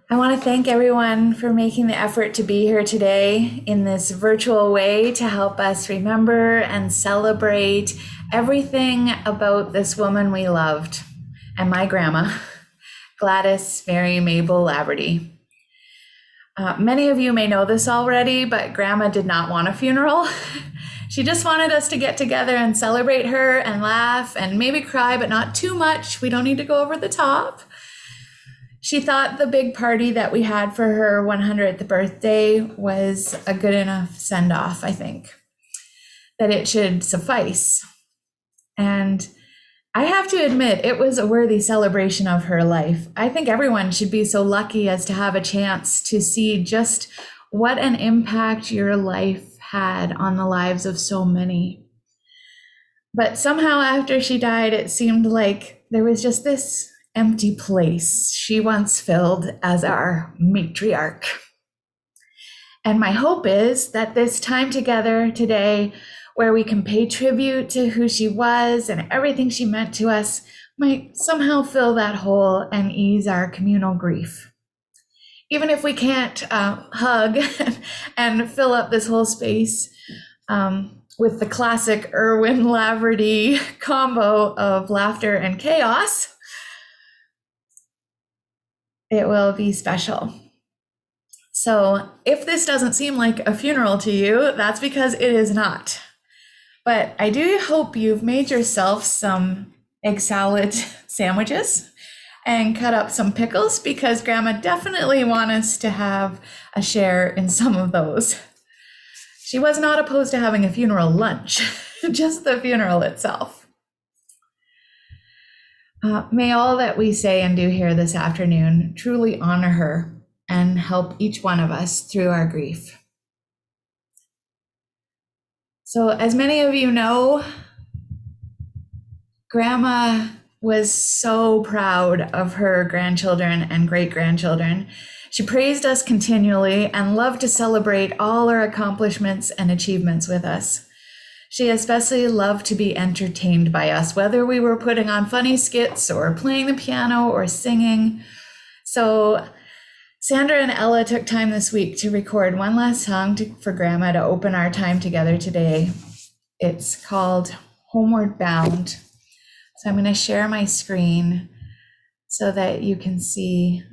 I want to thank everyone for making the effort to be here today in this virtual way to help us remember and celebrate everything about this woman we loved and my grandma, Gladys Mary Mabel Laverty. Many of you may know this already, but Grandma did not want a funeral. She just wanted us to get together and celebrate her and laugh and maybe cry, but not too much. We don't need to go over the top. She thought the big party that we had for her 100th birthday was a good enough send-off, I think, that it should suffice. And I have to admit, it was a worthy celebration of her life. I think everyone should be so lucky as to have a chance to see just what an impact your life had on the lives of so many. But somehow after she died, it seemed like there was just this empty place she once filled as our matriarch. And my hope is that this time together today, where we can pay tribute to who she was and everything she meant to us, might somehow fill that hole and ease our communal grief. Even if we can't hug and fill up this whole space with the classic Irwin Laverty combo of laughter and chaos, it will be special. So if this doesn't seem like a funeral to you, that's because it is not. But I do hope you've made yourself some egg salad sandwiches and cut up some pickles, because Grandma definitely wants us to have a share in some of those. She was not opposed to having a funeral lunch, just the funeral itself. May all that we say and do here this afternoon truly honor her and help each one of us through our grief. So, as many of you know, Grandma was so proud of her grandchildren and great-grandchildren. She praised us continually and loved to celebrate all our accomplishments and achievements with us. She especially loved to be entertained by us, whether we were putting on funny skits or playing the piano or singing. So Sandra and Ella took time this week to record one last song for Grandma to open our time together today. It's called Homeward Bound. So I'm going to share my screen so that you can see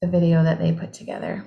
the video that they put together.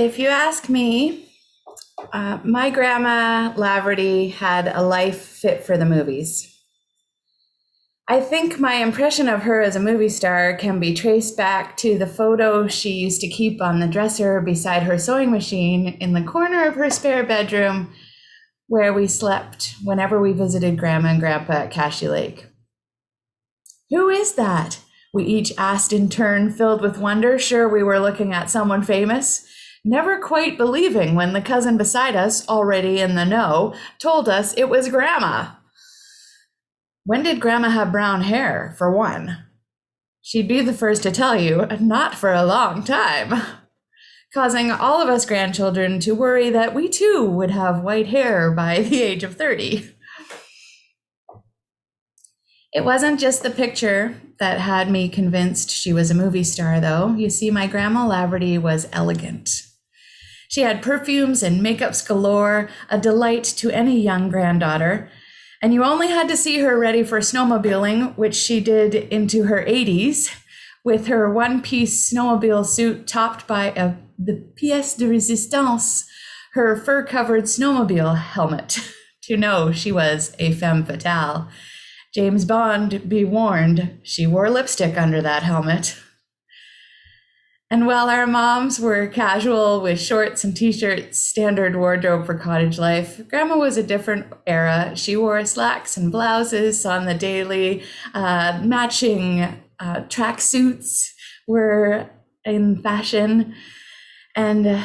If you ask me, my grandma Laverty had a life fit for the movies. I think my impression of her as a movie star can be traced back to the photo she used to keep on the dresser beside her sewing machine in the corner of her spare bedroom where we slept whenever we visited Grandma and Grandpa at Cashy Lake. "Who is that?" we each asked in turn, filled with wonder, sure we were looking at someone famous, never quite believing when the cousin beside us, already in the know, told us it was Grandma. When did Grandma have brown hair, for one? She'd be the first to tell you, not for a long time, causing all of us grandchildren to worry that we too would have white hair by the age of 30. It wasn't just the picture that had me convinced she was a movie star, though. You see, my Grandma Laverty was elegant. She had perfumes and makeups galore, a delight to any young granddaughter, and you only had to see her ready for snowmobiling, which she did into her 80s, with her one-piece snowmobile suit topped by the pièce de résistance, her fur-covered snowmobile helmet, to know she was a femme fatale. James Bond, be warned, she wore lipstick under that helmet. And while our moms were casual with shorts and t-shirts, standard wardrobe for cottage life, Grandma was a different era. She wore slacks and blouses on the daily, matching track suits were in fashion, and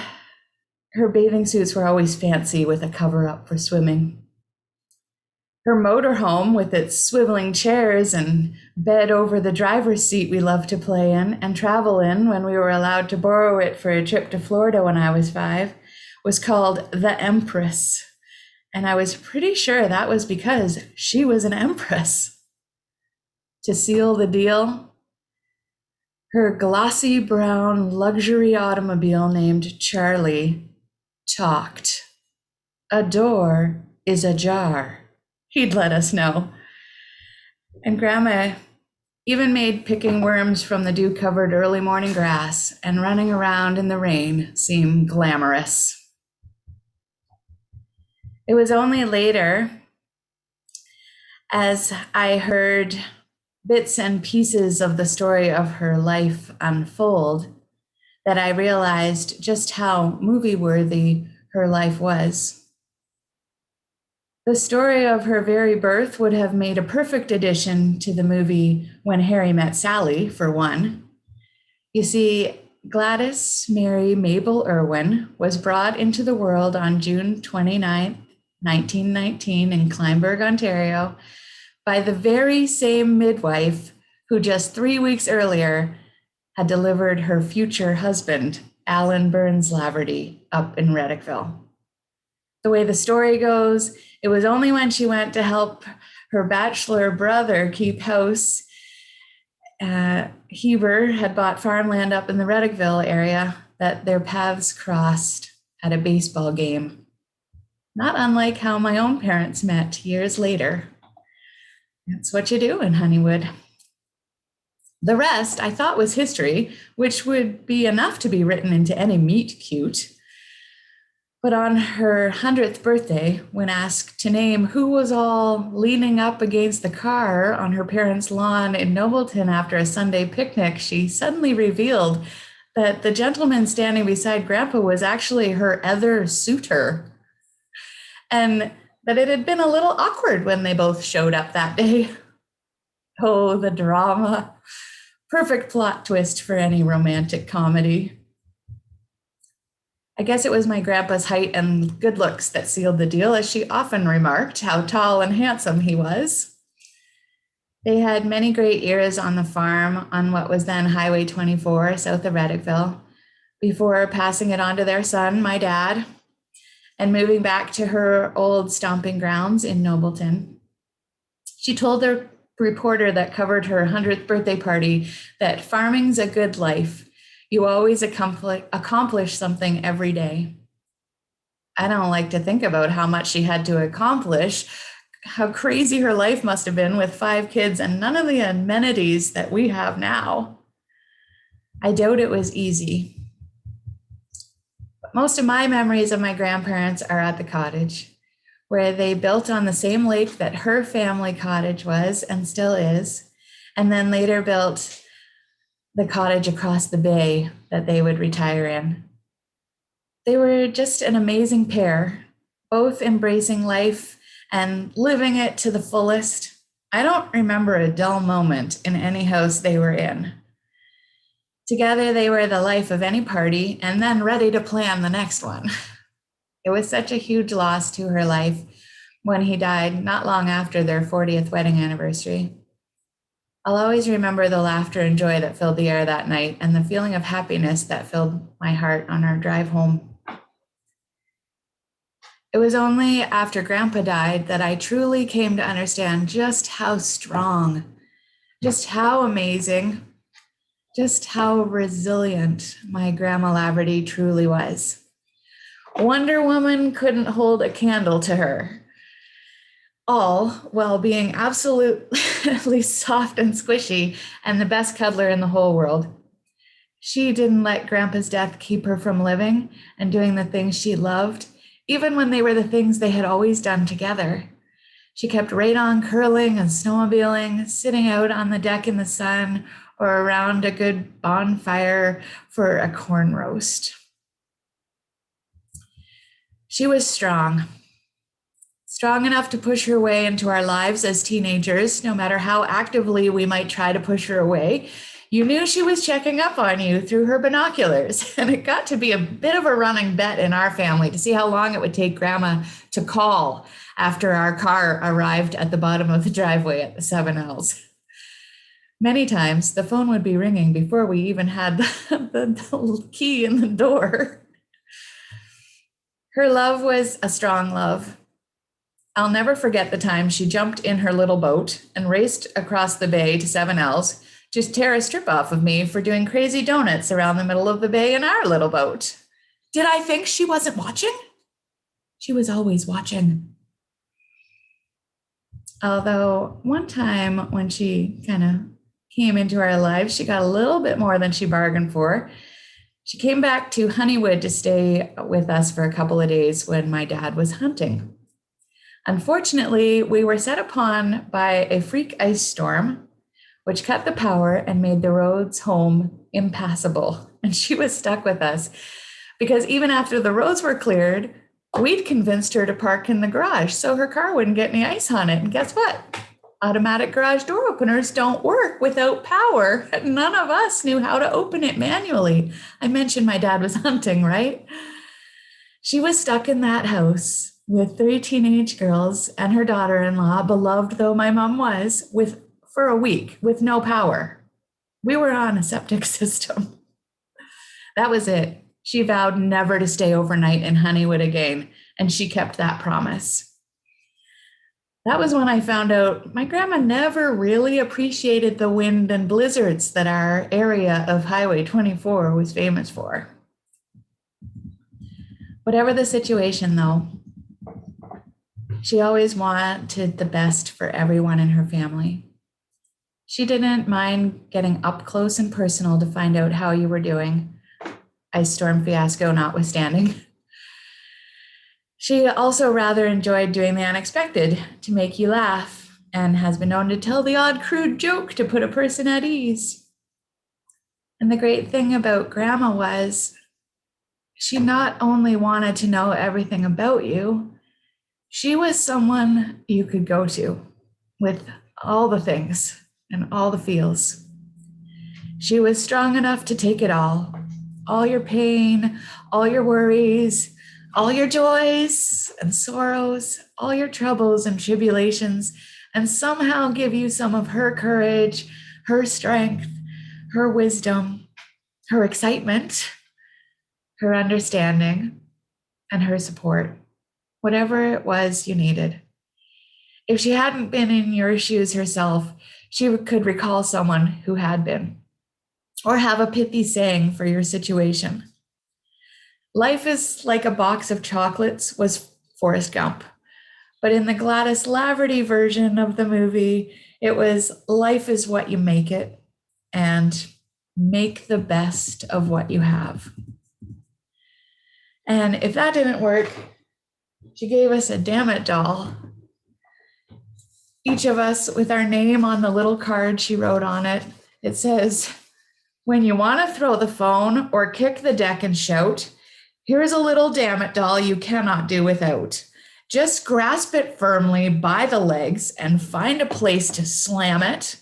her bathing suits were always fancy with a cover-up for swimming. Her motorhome with its swiveling chairs and bed over the driver's seat we loved to play in and travel in when we were allowed to borrow it for a trip to Florida when I was 5, was called the Empress. And I was pretty sure that was because she was an empress. To seal the deal, her glossy brown luxury automobile named Charlie talked. "A door is ajar," he'd let us know. And Grandma even made picking worms from the dew-covered early morning grass and running around in the rain seem glamorous. It was only later, as I heard bits and pieces of the story of her life unfold, that I realized just how movie-worthy her life was. The story of her very birth would have made a perfect addition to the movie When Harry Met Sally, for one. You see, Gladys Mary Mabel Irwin was brought into the world on June 29, 1919 in Kleinburg, Ontario, by the very same midwife who just 3 weeks earlier had delivered her future husband, Alan Burns Laverty, up in Reddickville. The way the story goes, it was only when she went to help her bachelor brother keep house. Heber had bought farmland up in the Reddickville area that their paths crossed at a baseball game. Not unlike how my own parents met years later. That's what you do in Honeywood. The rest I thought was history, which would be enough to be written into any meet cute. But on her 100th birthday, when asked to name who was all leaning up against the car on her parents' lawn in Nobleton after a Sunday picnic, she suddenly revealed that the gentleman standing beside Grandpa was actually her other suitor, and that it had been a little awkward when they both showed up that day. Oh, the drama. Perfect plot twist for any romantic comedy. I guess it was my grandpa's height and good looks that sealed the deal, as she often remarked how tall and handsome he was. They had many great years on the farm on what was then Highway 24 south of Reddickville, before passing it on to their son, my dad, and moving back to her old stomping grounds in Nobleton. She told the reporter that covered her 100th birthday party that farming's a good life. You always accomplish something every day. I don't like to think about how much she had to accomplish, how crazy her life must have been with 5 kids and none of the amenities that we have now. I doubt it was easy. But most of my memories of my grandparents are at the cottage, where they built on the same lake that her family cottage was and still is, and then later built the cottage across the bay that they would retire in. They were just an amazing pair, both embracing life and living it to the fullest. I don't remember a dull moment in any house they were in. Together, they were the life of any party and then ready to plan the next one. It was such a huge loss to her life when he died not long after their 40th wedding anniversary. I'll always remember the laughter and joy that filled the air that night and the feeling of happiness that filled my heart on our drive home. It was only after Grandpa died that I truly came to understand just how strong, just how amazing, just how resilient my Grandma Laverty truly was. Wonder Woman couldn't hold a candle to her, all while being absolutely soft and squishy and the best cuddler in the whole world. She didn't let Grandpa's death keep her from living and doing the things she loved, even when they were the things they had always done together. She kept right on curling and snowmobiling, sitting out on the deck in the sun or around a good bonfire for a corn roast. She was strong enough to push her way into our lives as teenagers, no matter how actively we might try to push her away. You knew she was checking up on you through her binoculars, and it got to be a bit of a running bet in our family to see how long it would take Grandma to call after our car arrived at the bottom of the driveway at the 7Ls. Many times, the phone would be ringing before we even had the key in the door. Her love was a strong love. I'll never forget the time she jumped in her little boat and raced across the bay to 7Ls to tear a strip off of me for doing crazy donuts around the middle of the bay in our little boat. Did I think she wasn't watching? She was always watching. Although one time when she kind of came into our lives, she got a little bit more than she bargained for. She came back to Honeywood to stay with us for a couple of days when my dad was hunting. Unfortunately, we were set upon by a freak ice storm, which cut the power and made the roads home impassable. And she was stuck with us because even after the roads were cleared, we'd convinced her to park in the garage so her car wouldn't get any ice on it. And guess what? Automatic garage door openers don't work without power. None of us knew how to open it manually. I mentioned my dad was hunting, right? She was stuck in that house with 3 teenage girls and her daughter-in-law, beloved though my mom was, for a week with no power. We were on a septic system. That was it. She vowed never to stay overnight in Honeywood again, and she kept that promise. That was when I found out my grandma never really appreciated the wind and blizzards that our area of Highway 24 was famous for. Whatever the situation, though, she always wanted the best for everyone in her family. She didn't mind getting up close and personal to find out how you were doing, ice storm fiasco notwithstanding. She also rather enjoyed doing the unexpected to make you laugh and has been known to tell the odd crude joke to put a person at ease. And the great thing about Grandma was she not only wanted to know everything about you, she was someone you could go to with all the things and all the feels. She was strong enough to take it all your pain, all your worries, all your joys and sorrows, all your troubles and tribulations, and somehow give you some of her courage, her strength, her wisdom, her excitement, her understanding, and her support, whatever it was you needed. If she hadn't been in your shoes herself, she could recall someone who had been, or have a pithy saying for your situation. Life is like a box of chocolates was Forrest Gump. But in the Gladys Laverty version of the movie, it was life is what you make it, and make the best of what you have. And if that didn't work, she gave us a damn it doll. Each of us with our name on the little card she wrote on it. It says, when you want to throw the phone or kick the deck and shout, here's a little damn it doll you cannot do without. Just grasp it firmly by the legs and find a place to slam it.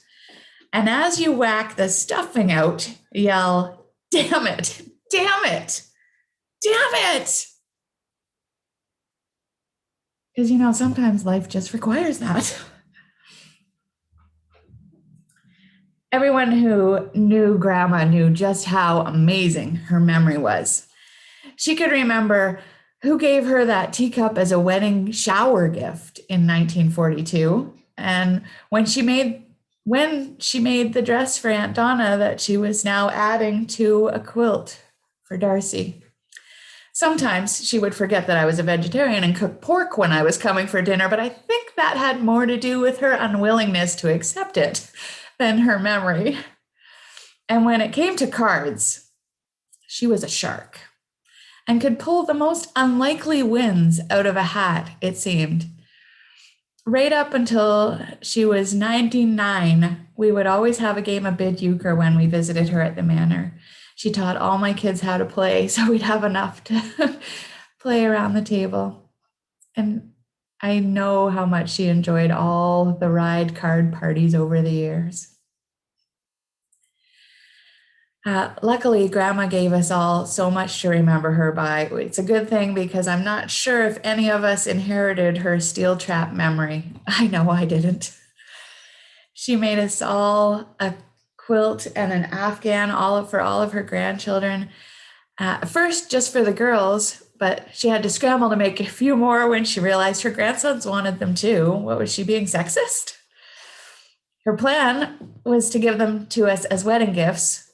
And as you whack the stuffing out, yell, damn it, damn it, damn it. Because, sometimes life just requires that. Everyone who knew Grandma knew just how amazing her memory was. She could remember who gave her that teacup as a wedding shower gift in 1942, and when she made the dress for Aunt Donna that she was now adding to a quilt for Darcy. Sometimes she would forget that I was a vegetarian and cook pork when I was coming for dinner, but I think that had more to do with her unwillingness to accept it than her memory. And when it came to cards, she was a shark and could pull the most unlikely wins out of a hat, it seemed. Right up until she was 99, we would always have a game of bid euchre when we visited her at the manor. She taught all my kids how to play, so we'd have enough to play around the table. And I know how much she enjoyed all the ride card parties over the years. Luckily, Grandma gave us all so much to remember her by. It's a good thing because I'm not sure if any of us inherited her steel trap memory. I know I didn't. She made us all a quilt and an Afghan for all of her grandchildren. First, just for the girls, but she had to scramble to make a few more when she realized her grandsons wanted them too. What, was she being sexist? Her plan was to give them to us as wedding gifts,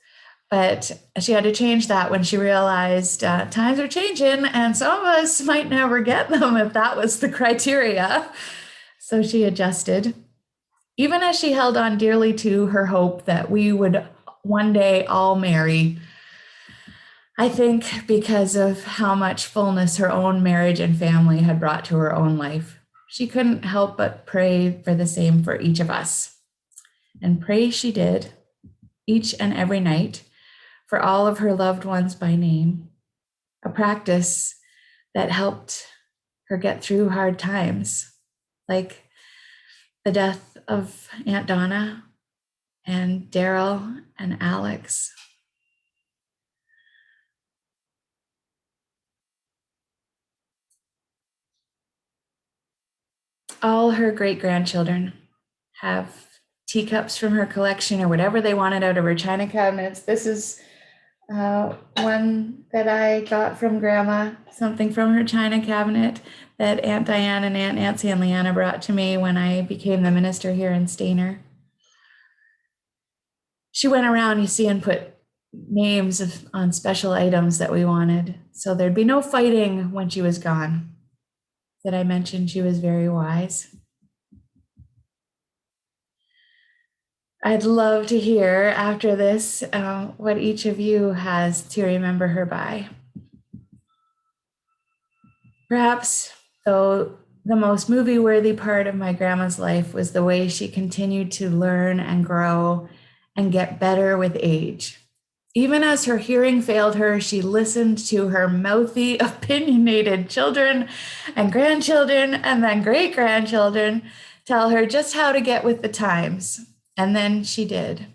but she had to change that when she realized times are changing and some of us might never get them if that was the criteria. So she adjusted. Even as she held on dearly to her hope that we would one day all marry, I think because of how much fullness her own marriage and family had brought to her own life, she couldn't help but pray for the same for each of us. And pray she did, each and every night, for all of her loved ones by name, a practice that helped her get through hard times, like the death of Aunt Donna and Daryl and Alex. All her great-grandchildren have teacups from her collection or whatever they wanted out of her china cabinets. This is one that I got from Grandma, something from her china cabinet that Aunt Diane and Aunt Nancy and Leanna brought to me when I became the minister here in Stayner. She went around, and put names on special items that we wanted, so there'd be no fighting when she was gone. Did I mention she was very wise? I'd love to hear after this what each of you has to remember her by. Perhaps, though, the most movie-worthy part of my grandma's life was the way she continued to learn and grow and get better with age. Even as her hearing failed her, she listened to her mouthy, opinionated children and grandchildren and then great-grandchildren tell her just how to get with the times. And then she did,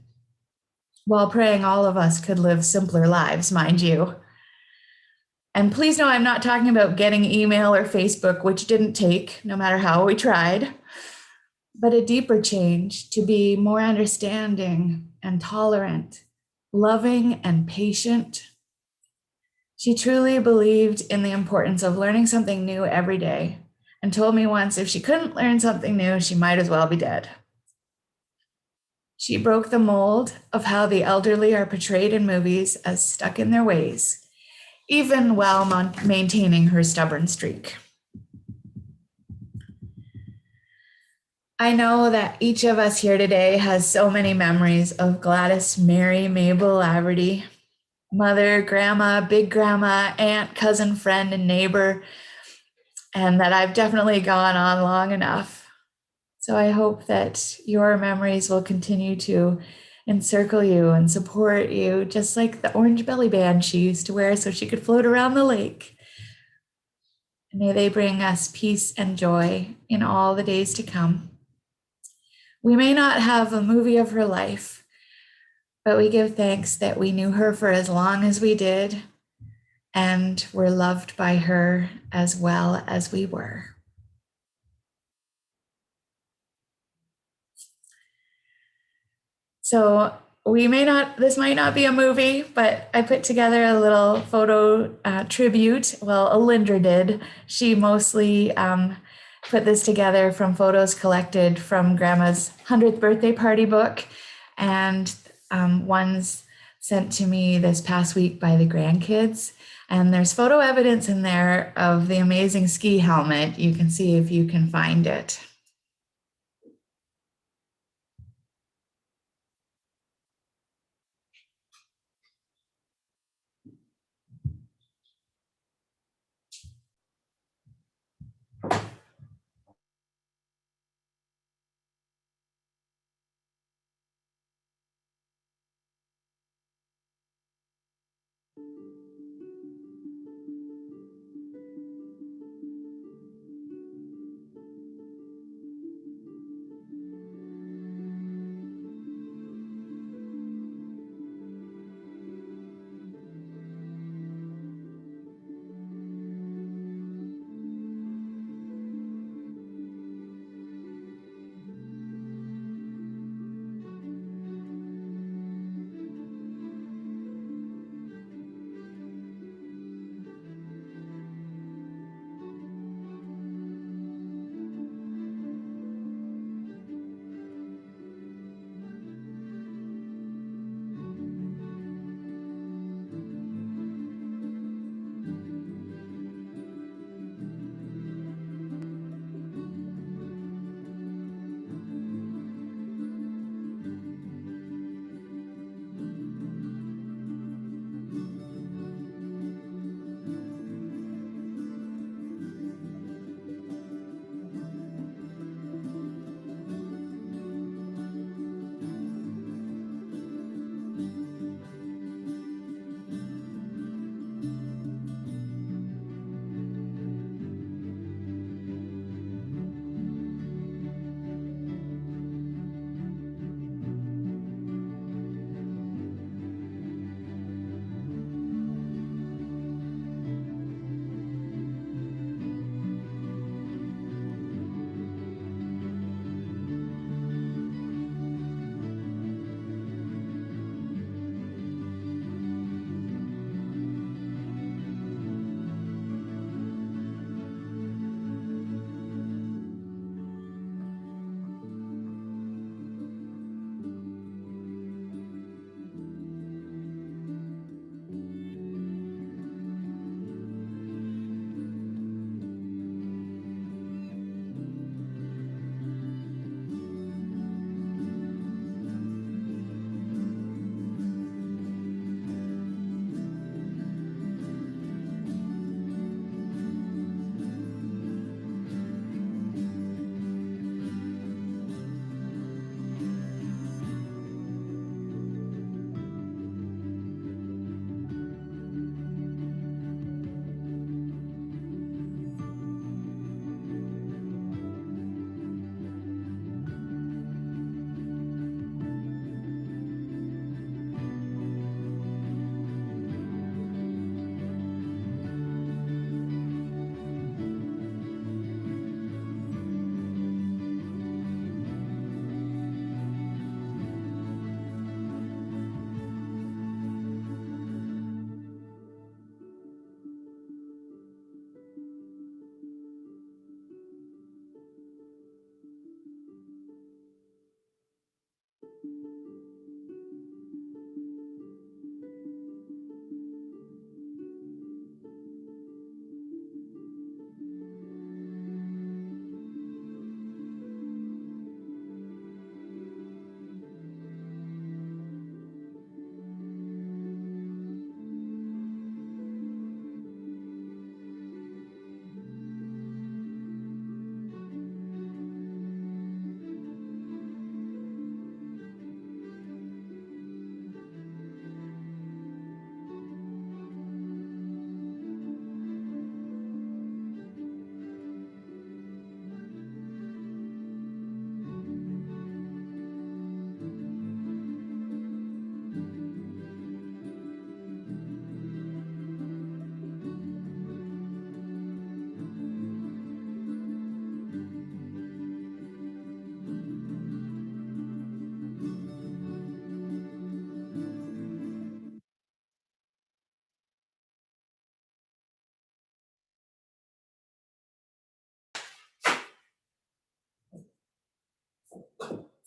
while praying all of us could live simpler lives, mind you. And please know I'm not talking about getting email or Facebook, which didn't take, no matter how we tried, but a deeper change to be more understanding and tolerant, loving and patient. She truly believed in the importance of learning something new every day and told me once if she couldn't learn something new, she might as well be dead. She broke the mold of how the elderly are portrayed in movies as stuck in their ways, even while maintaining her stubborn streak. I know that each of us here today has so many memories of Gladys Mary Mabel Laverty. mother, grandma, big grandma, aunt, cousin, friend, and neighbor, and that I've definitely gone on long enough. So I hope that your memories will continue to encircle you and support you, just like the orange belly band she used to wear so she could float around the lake. And may they bring us peace and joy in all the days to come. We may not have a movie of her life, but we give thanks that we knew her for as long as we did and were loved by her as well as we were. So this might not be a movie, but I put together a little photo tribute. Well, Alindra did. She mostly put this together from photos collected from Grandma's 100th birthday party book, and ones sent to me this past week by the grandkids. And there's photo evidence in there of the amazing ski helmet. You can see if you can find it.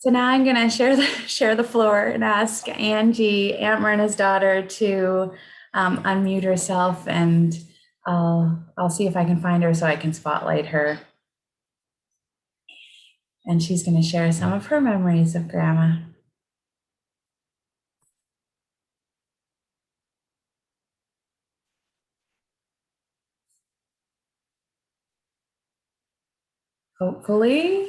So now I'm gonna share the floor and ask Angie, Aunt Myrna's daughter, to unmute herself, and I'll see if I can find her so I can spotlight her. And she's gonna share some of her memories of Grandma. Hopefully.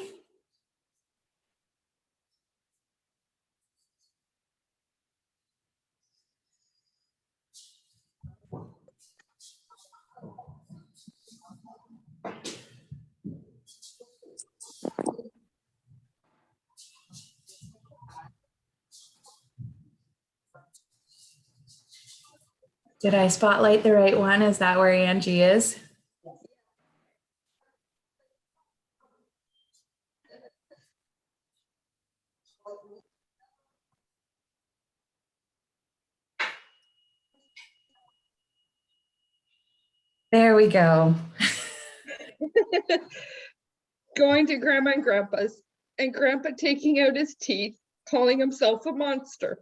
Did I spotlight the right one? Is that where Angie is? There we go. Going to Grandma and Grandpa's, and Grandpa taking out his teeth, calling himself a monster.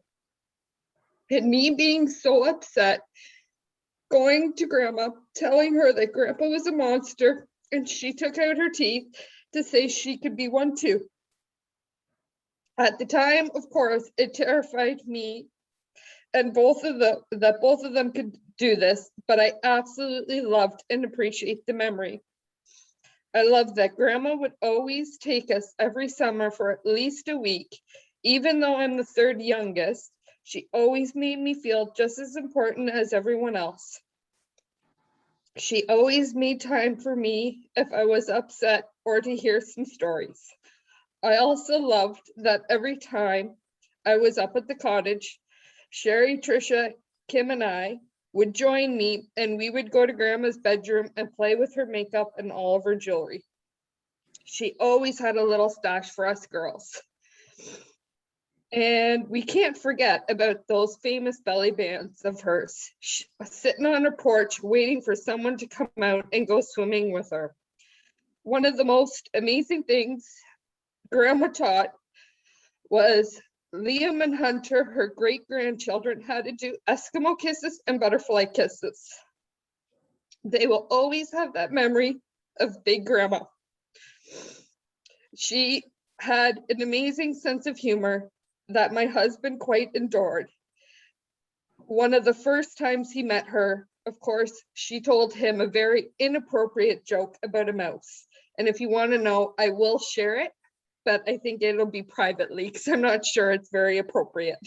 And me being so upset, going to Grandma, telling her that Grandpa was a monster, and she took out her teeth to say she could be one too. At the time, of course, it terrified me and both of them could do this, but I absolutely loved and appreciate the memory. I love that Grandma would always take us every summer for at least a week. Even though I'm the third youngest, she always made me feel just as important as everyone else. She always made time for me if I was upset or to hear some stories. I also loved that every time I was up at the cottage, Sherry, Trisha, Kim, and I would join me, and we would go to Grandma's bedroom and play with her makeup and all of her jewelry. She always had a little stash for us girls. And we can't forget about those famous belly bands of hers, sitting on her porch waiting for someone to come out and go swimming with her. One of the most amazing things Grandma taught was Liam and Hunter, her great-grandchildren, how to do Eskimo kisses and butterfly kisses. They will always have that memory of Big Grandma. She had an amazing sense of humor that my husband quite adored. One of the first times he met her, of course, she told him a very inappropriate joke about a mouse. And if you want to know, I will share it, but I think it'll be privately because I'm not sure it's very appropriate.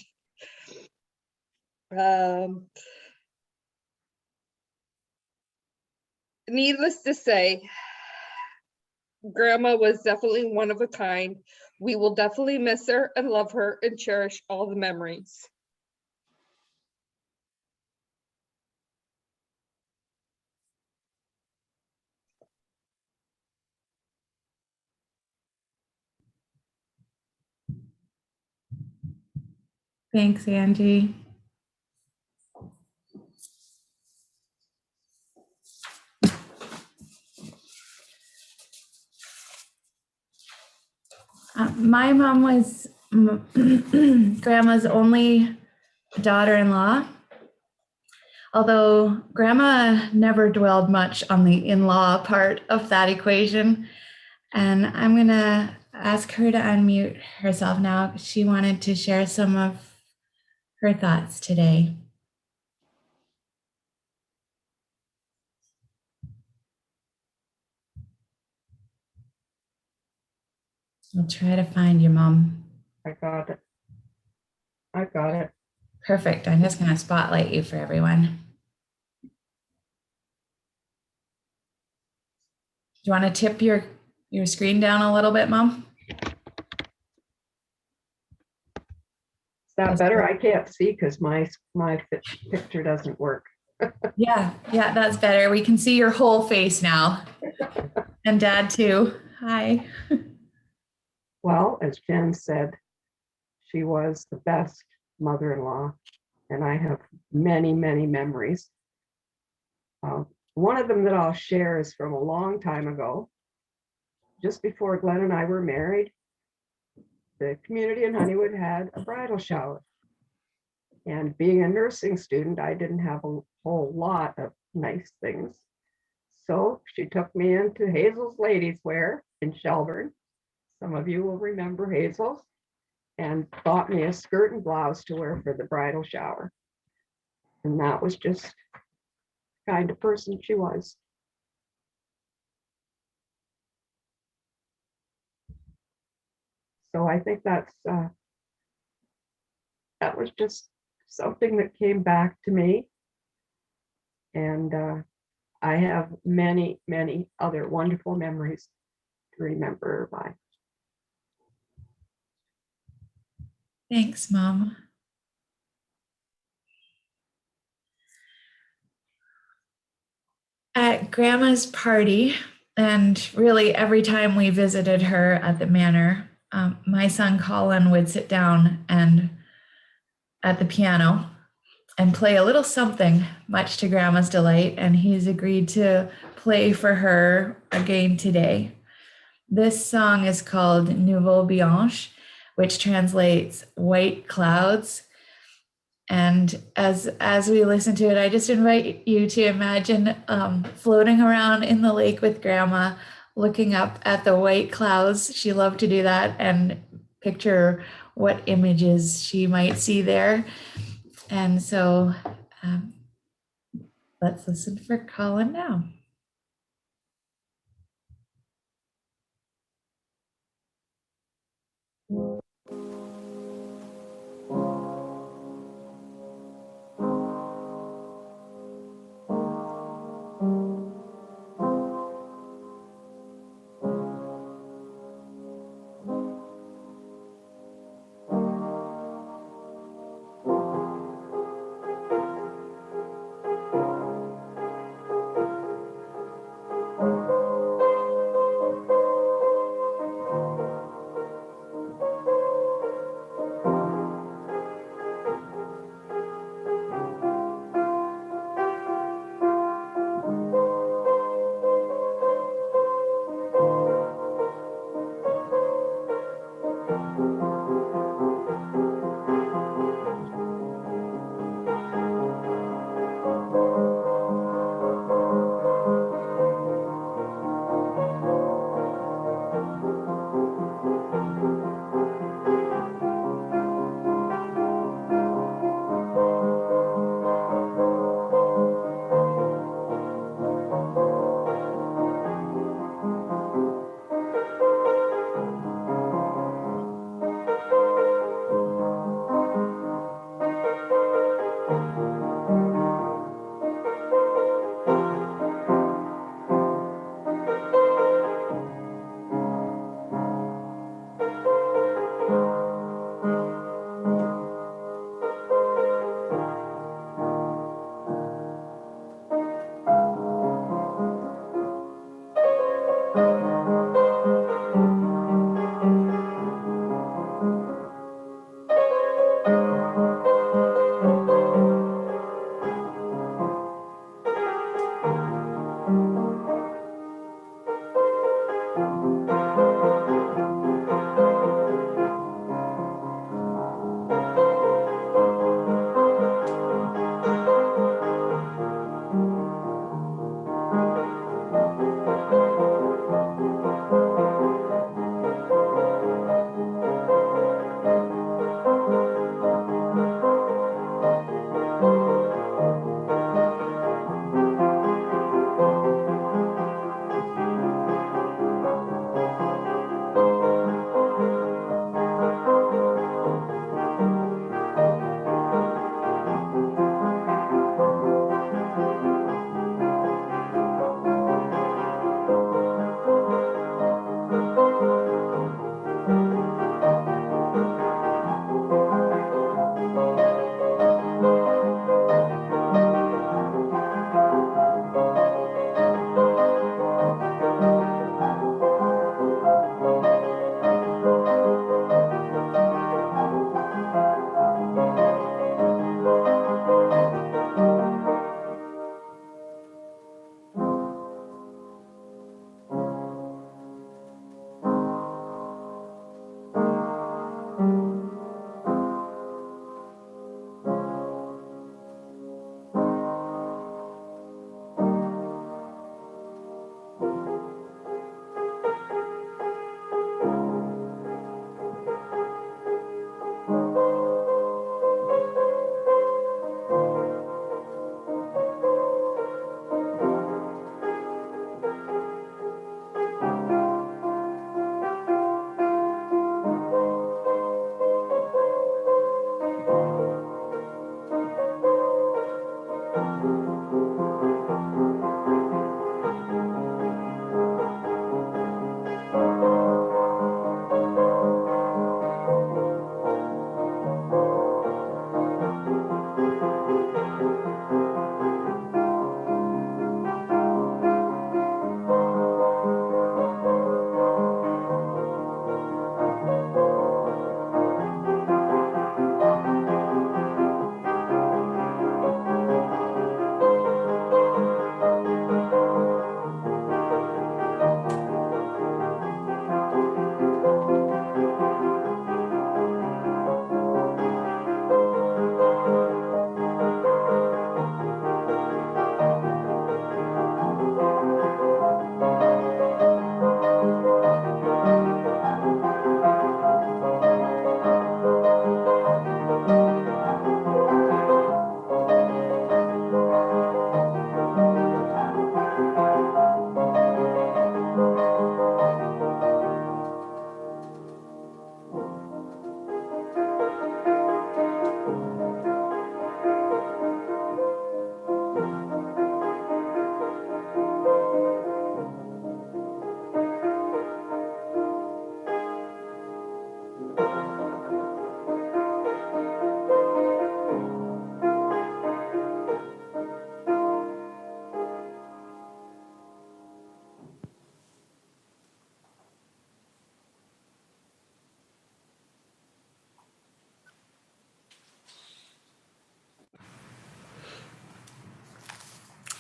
Needless to say, Grandma was definitely one of a kind. We will definitely miss her and love her and cherish all the memories. Thanks, Angie. My mom was Grandma's only daughter-in-law, although Grandma never dwelled much on the in-law part of that equation. And I'm gonna ask her to unmute herself now. She wanted to share some of her thoughts today. I'll try to find you, Mom. I got it. I got it. Perfect. I'm just going to spotlight you for everyone. Do you want to tip your screen down a little bit, Mom? Is that better? I can't see because my picture doesn't work. Yeah, that's better. We can see your whole face now. And Dad too. Hi. Well, as Jen said, she was the best mother-in-law, and I have many, many memories. One of them that I'll share is from a long time ago, just before Glenn and I were married. the community in Honeywood had a bridal shower. And being a nursing student, I didn't have a whole lot of nice things. So she took me into Hazel's Ladies Wear in Shelburne. Some of you will remember Hazel's, and bought me a skirt and blouse to wear for the bridal shower. And that was just the kind of person she was. So I think that was just something that came back to me. And I have many, many other wonderful memories to remember her by. Thanks, Mom. At Grandma's party, and really every time we visited her at the manor, my son Colin would sit down and at the piano and play a little something, much to Grandma's delight, and he's agreed to play for her again today. This song is called Nouveau Bianche, which translates white clouds. And as we listen to it, I just invite you to imagine floating around in the lake with Grandma, looking up at the white clouds. She loved to do that, and picture what images she might see there. And so let's listen for Colin now.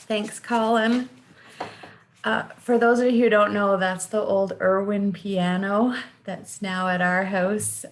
Thanks, Colin. For those of you who don't know, that's the old Irwin piano that's now at our house.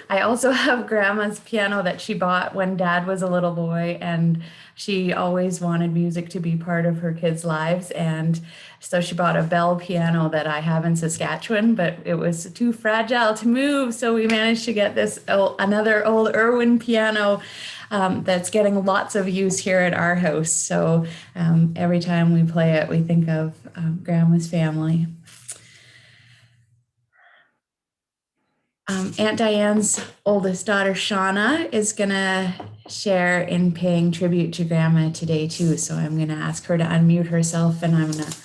I also have Grandma's piano that she bought when Dad was a little boy, and she always wanted music to be part of her kids' lives. And so she bought a Bell piano that I have in Saskatchewan, but it was too fragile to move. So we managed to get this another old Irwin piano that's getting lots of use here at our house. So every time we play it, we think of Grandma's family. Aunt Diane's oldest daughter, Shana, is going to share in paying tribute to Grandma today, too. So I'm going to ask her to unmute herself, and I'm going to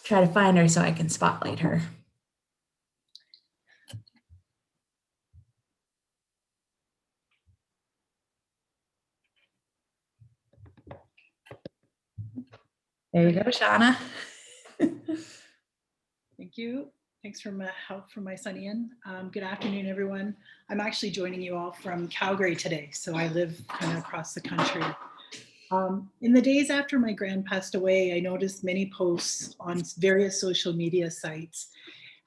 try to find her so I can spotlight her. There you go, Shana. Thank you. Thanks for my help from my son Ian. Good afternoon, everyone. I'm actually joining you all from Calgary today, so I live kind of across the country. In the days after my grand passed away, I noticed many posts on various social media sites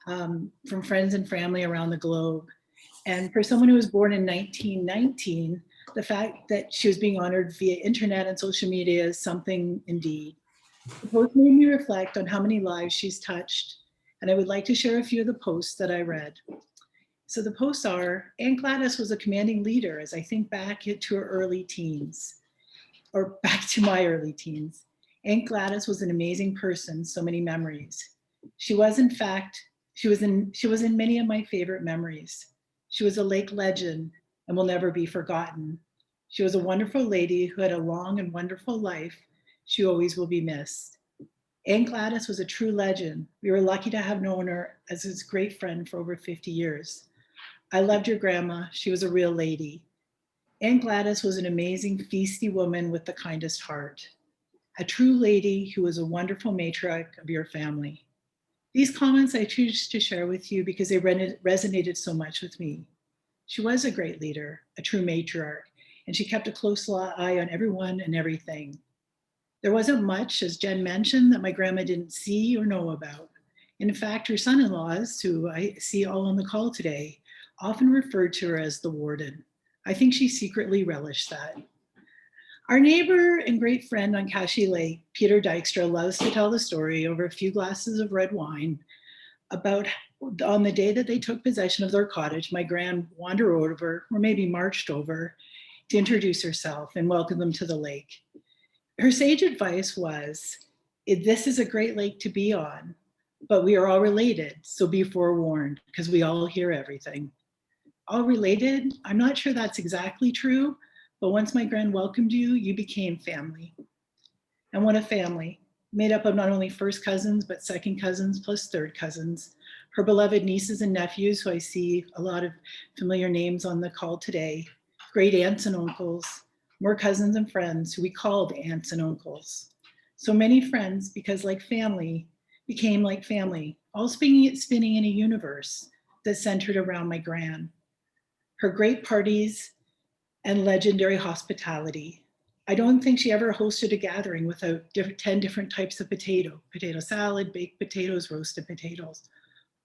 from friends and family around the globe. And for someone who was born in 1919, the fact that she was being honored via internet and social media is something indeed. The post made me reflect on how many lives she's touched, and I would like to share a few of the posts that I read. So the posts are, Aunt Gladys was a commanding leader as I think back to her early teens, or back to my early teens. Aunt Gladys was an amazing person, so many memories. She was in many of my favorite memories. She was a lake legend and will never be forgotten. She was a wonderful lady who had a long and wonderful life. She always will be missed. Aunt Gladys was a true legend. We were lucky to have known her as his great friend for over 50 years. I loved your grandma. She was a real lady. Aunt Gladys was an amazing, feisty woman with the kindest heart. A true lady who was a wonderful matriarch of your family. These comments I choose to share with you because they resonated so much with me. She was a great leader, a true matriarch, and she kept a close eye on everyone and everything. There wasn't much, as Jen mentioned, that my grandma didn't see or know about. In fact, her son-in-laws, who I see all on the call today, often referred to her as the warden. I think she secretly relished that. Our neighbor and great friend on Kashi Lake, Peter Dykstra, loves to tell the story over a few glasses of red wine about on the day that they took possession of their cottage, my gran wandered over, or maybe marched over, to introduce herself and welcome them to the lake. Her sage advice was, this is a great lake to be on, but we are all related, so be forewarned, because we all hear everything. All related? I'm not sure that's exactly true, but once my gran welcomed you, you became family. And what a family, made up of not only first cousins, but second cousins plus third cousins, her beloved nieces and nephews, who I see a lot of familiar names on the call today, great aunts and uncles, more cousins and friends who we called aunts and uncles. So many friends, because like family, became like family, all spinning in a universe that centered around my gran. Her great parties and legendary hospitality. I don't think she ever hosted a gathering without 10 different types of potato salad, baked potatoes, roasted potatoes.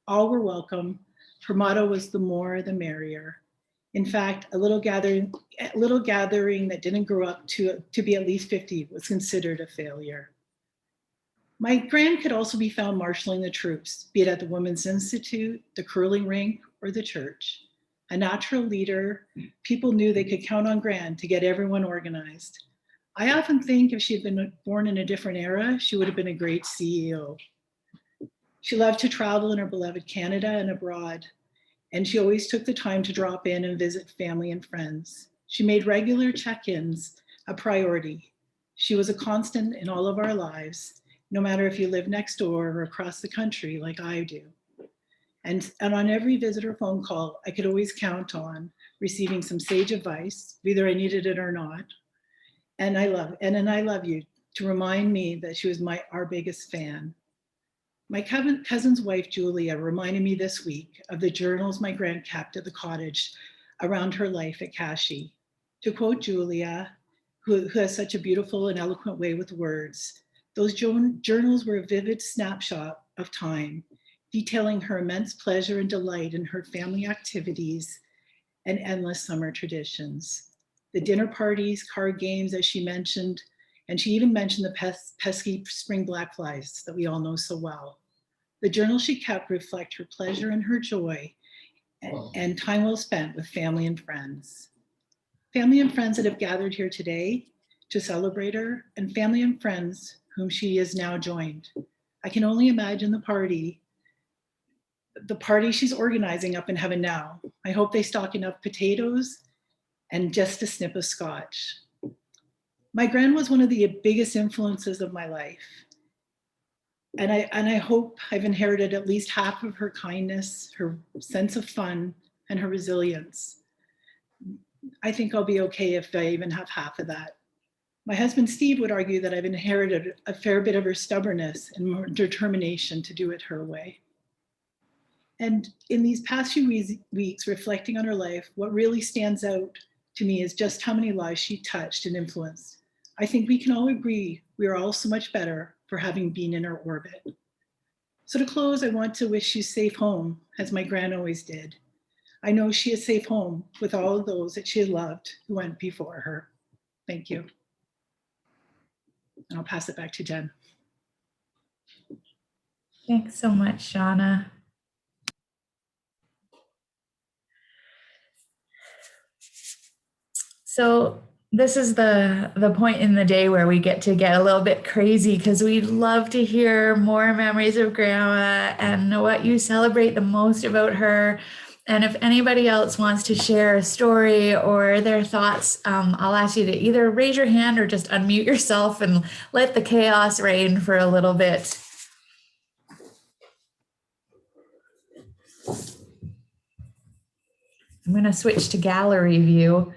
All were welcome. Her motto was the more, the merrier. In fact, a little gathering that didn't grow up to be at least 50 was considered a failure. My gran could also be found marshaling the troops, be it at the Women's Institute, the curling rink, or the church. A natural leader, people knew they could count on Gran to get everyone organized. I often think if she had been born in a different era, she would have been a great CEO. She loved to travel in her beloved Canada and abroad, and she always took the time to drop in and visit family and friends. She made regular check-ins a priority. She was a constant in all of our lives, no matter if you live next door or across the country like I do. And on every visitor phone call, I could always count on receiving some sage advice, whether I needed it or not. And I love you to remind me that she was our biggest fan. My cousin's wife, Julia, reminded me this week of the journals my gran kept at the cottage around her life at Kashi. To quote Julia, who has such a beautiful and eloquent way with words, Those journals were a vivid snapshot of time, detailing her immense pleasure and delight in her family activities and endless summer traditions. The dinner parties, card games, as she mentioned, and she even mentioned the pesky spring blackflies that we all know so well. The journal she kept reflect her pleasure and her joy and time well spent with family and friends. Family and friends that have gathered here today to celebrate her, and family and friends whom she has now joined. I can only imagine the party she's organizing up in heaven now. I hope they stock enough potatoes and just a snip of scotch. My gran was one of the biggest influences of my life. And I hope I've inherited at least half of her kindness, her sense of fun, and her resilience. I think I'll be okay if I even have half of that. My husband, Steve, would argue that I've inherited a fair bit of her stubbornness and more determination to do it her way. And in these past few weeks, reflecting on her life, what really stands out to me is just how many lives she touched and influenced. I think we can all agree we are all so much better for having been in her orbit. So to close, I want to wish you safe home, as my gran always did. I know she is safe home with all of those that she loved who went before her. Thank you. And I'll pass it back to Jen. Thanks so much, Shana. So this is the point in the day where we get to get a little bit crazy, because we'd love to hear more memories of Grandma and what you celebrate the most about her. And if anybody else wants to share a story or their thoughts, I'll ask you to either raise your hand or just unmute yourself and let the chaos reign for a little bit. I'm going to switch to gallery view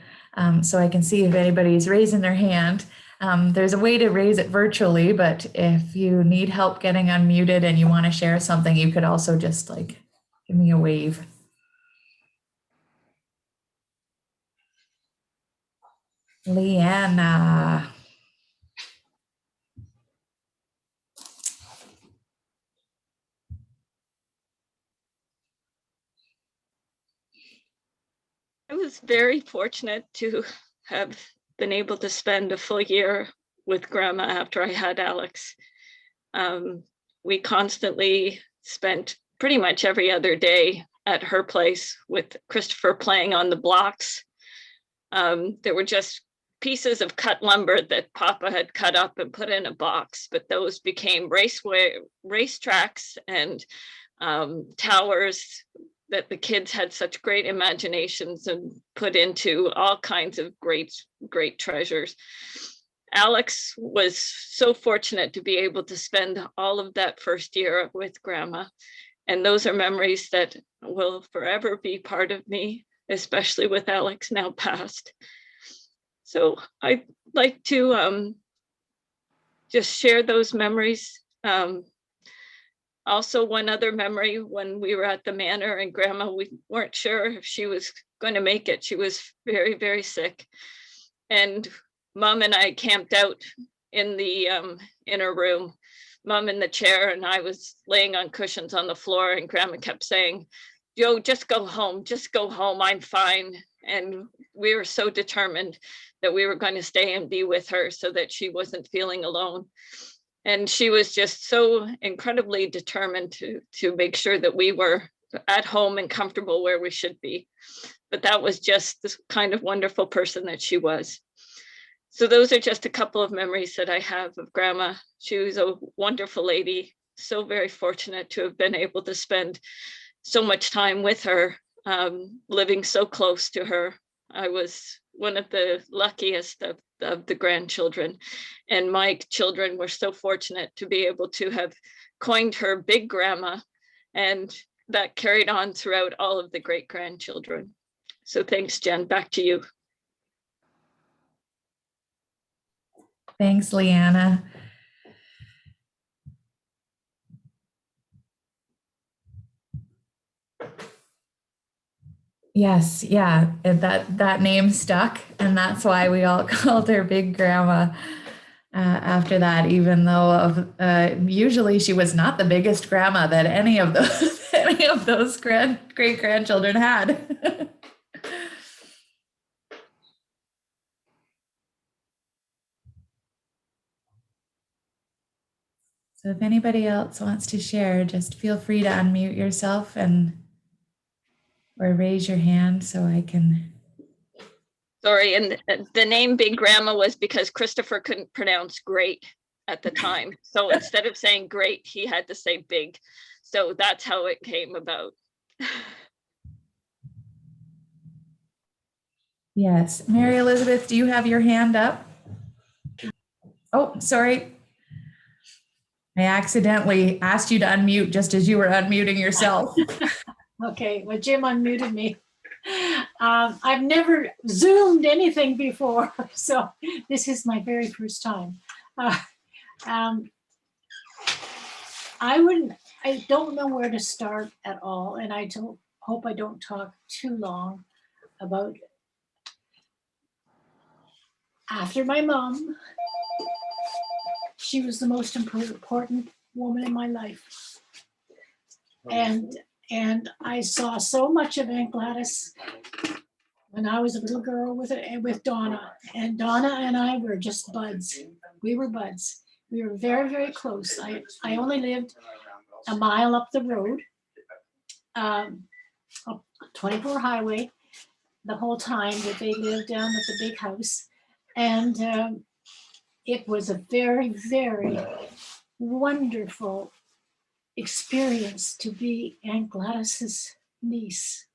so I can see if anybody's raising their hand. There's a way to raise it virtually, but if you need help getting unmuted and you want to share something, you could also just like give me a wave. Leanna. I was very fortunate to have been able to spend a full year with Grandma after I had Alex. We constantly spent pretty much every other day at her place with Christopher playing on the blocks. There were just pieces of cut lumber that Papa had cut up and put in a box, but those became racetracks and towers that the kids had such great imaginations and put into all kinds of great treasures. Alex was so fortunate to be able to spend all of that first year with Grandma. And those are memories that will forever be part of me, especially with Alex now passed. So I'd like to just share those memories. Also, one other memory, when we were at the manor and Grandma, we weren't sure if she was going to make it. She was very, very sick. And Mom and I camped out in the inner room, Mom in the chair, and I was laying on cushions on the floor, and Grandma kept saying, "Joe, just go home, I'm fine." And we were so determined that we were going to stay and be with her so that she wasn't feeling alone. And she was just so incredibly determined to make sure that we were at home and comfortable where we should be. But that was just the kind of wonderful person that she was. So those are just a couple of memories that I have of Grandma. She was a wonderful lady, so very fortunate to have been able to spend so much time with her, living so close to her. I was one of the luckiest of the grandchildren, and my children were so fortunate to be able to have coined her Big Grandma, and that carried on throughout all of the great grandchildren. So thanks, Jen. Back to you. Thanks, Leanna. Yes, yeah, that name stuck, and that's why we all called her Big Grandma. after that, even though usually she was not the biggest grandma that any of those great grandchildren had. So if anybody else wants to share, just feel free to unmute yourself or raise your hand so I can. Sorry, and the name Big Grandma was because Christopher couldn't pronounce great at the time. So instead of saying great, he had to say big. So that's how it came about. Yes. Mary Elizabeth, do you have your hand up? Oh, sorry. I accidentally asked you to unmute just as you were unmuting yourself. Okay, well, Jim unmuted me. I've never Zoomed anything before, so this is my very first time. I don't know where to start at all, and I hope I don't talk too long about after my mom. She was the most important woman in my life. And I saw so much of Aunt Gladys when I was a little girl with Donna. And Donna and I were just buds. We were buds. We were very, very close. I only lived a mile up the road, up 24 highway, the whole time that they lived down at the big house. And it was a very, very wonderful experience to be Aunt Gladys's niece.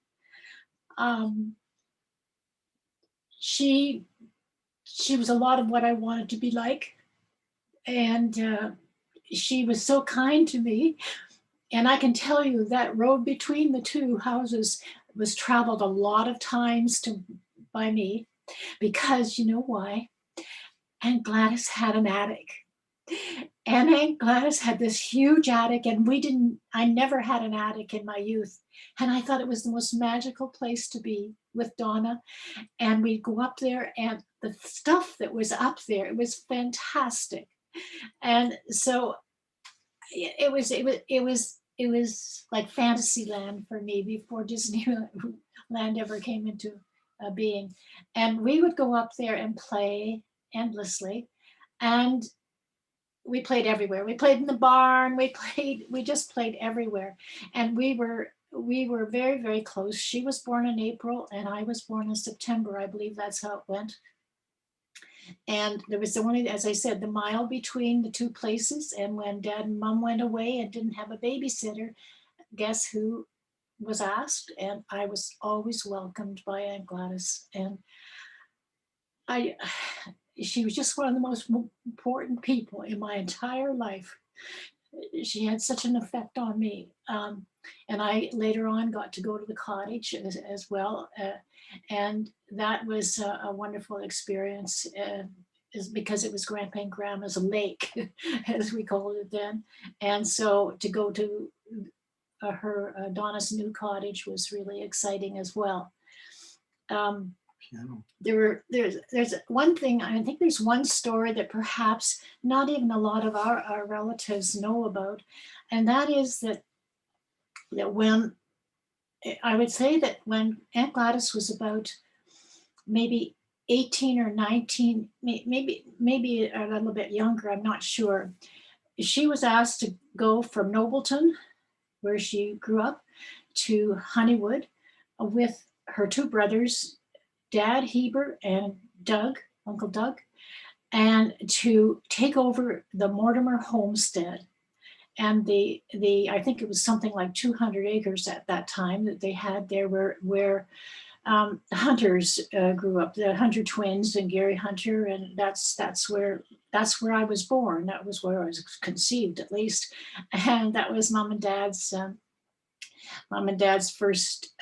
She was a lot of what I wanted to be like, and she was so kind to me. And I can tell you that road between the two houses was traveled a lot of times by me, because you know why? Aunt Gladys had an attic. And Aunt Gladys had this huge attic, and I never had an attic in my youth. And I thought it was the most magical place to be with Donna. And we'd go up there, and the stuff that was up there, it was fantastic. And so it was like fantasy land for me before Disneyland ever came into being. And we would go up there and play endlessly. And we played everywhere. We played in the barn. We just played everywhere. And we were very, very close. She was born in April and I was born in September. I believe that's how it went. And there was only, as I said, the mile between the two places. And when Dad and Mom went away and didn't have a babysitter, guess who was asked? And I was always welcomed by Aunt Gladys. And she was just one of the most important people in my entire life. She had such an effect on me. And I later on got to go to the cottage as well. And that was a wonderful experience, is because it was Grandpa and Grandma's lake, as we called it then. And so to go to Donna's new cottage was really exciting as well. There's one thing, I think there's one story that perhaps not even a lot of our relatives know about, and that is that when, I would say that when Aunt Gladys was about maybe 18 or 19, maybe a little bit younger, I'm not sure, she was asked to go from Nobleton, where she grew up, to Honeywood with her two brothers, Dad, Heber, and Doug, Uncle Doug, and to take over the Mortimer homestead. And I think it was something like 200 acres at that time that they had there, where hunters grew up, the Hunter twins and Gary Hunter, and that's where I was born. That was where I was conceived, at least, and that was Mom and Dad's first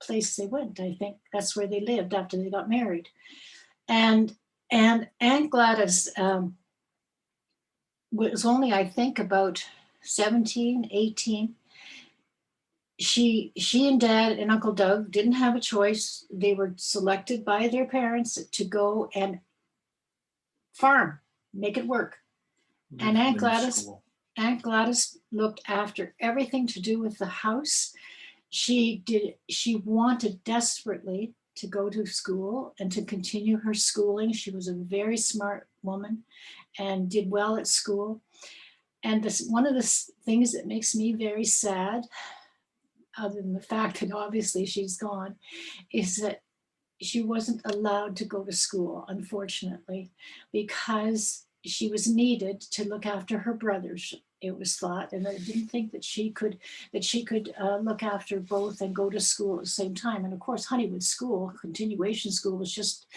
place they went. I think that's where they lived after they got married. And Aunt Gladys was only, I think, about 17, 18. She and Dad and Uncle Doug didn't have a choice. They were selected by their parents to go and farm make it work. And Aunt Gladys looked after everything to do with the house. She wanted desperately to go to school and to continue her schooling. She was a very smart woman and did well at school. And one of the things that makes me very sad, other than the fact that obviously she's gone, is that she wasn't allowed to go to school, unfortunately, because she was needed to look after her brothers, it was thought, and I didn't think that she could look after both and go to school at the same time. And of course, Honeywood School, continuation school, was just